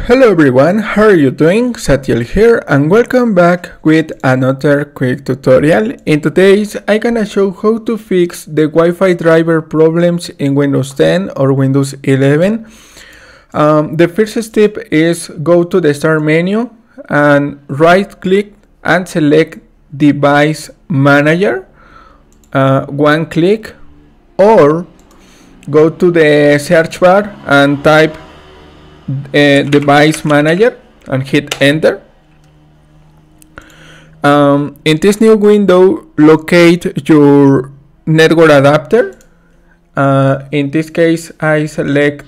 Hello everyone, how are you doing? Satiel here and welcome back with another quick tutorial. In today's I'm gonna show how to fix the Wi-Fi driver problems in Windows 10 or Windows 11. The first step is go to the start menu and right click and select device manager, one click, or go to the search bar and type device manager and hit enter. In this new window, locate your network adapter. In this case, I select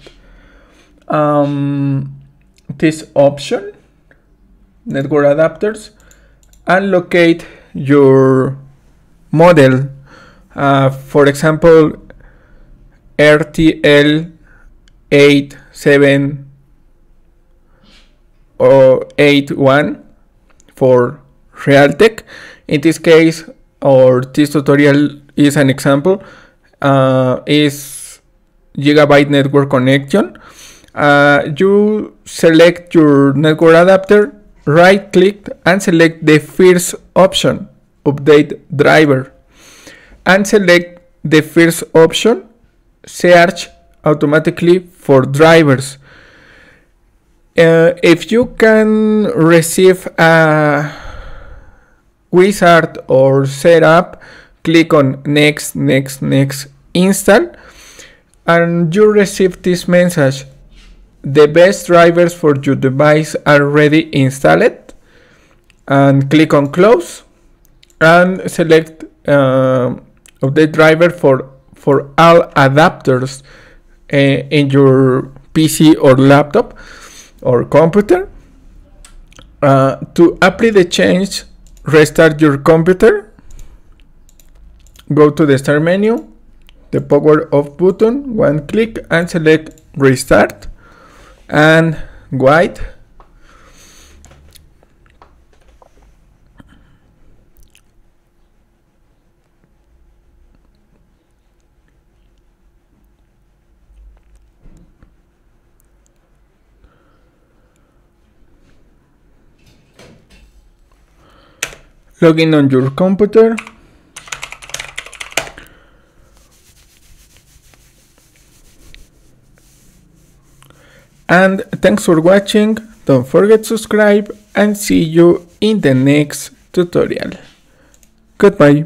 this option, network adapters, and locate your model. For example, RTL 87 or 81 for Realtek. In this case, or this tutorial is an example, is gigabyte network connection. You select your network adapter, right click and select the first option, update driver, and select the first option, search automatically for drivers. If you can receive a wizard or setup, click on next, install, and you receive this message. The best drivers for your device are already installed, and click on close and select update driver for all adapters in your PC or laptop or computer. To apply the change, restart your computer, go to the start menu, the power off button, one click and select restart and wait. Log in on your computer. And thanks for watching. Don't forget to subscribe and see you in the next tutorial. Goodbye.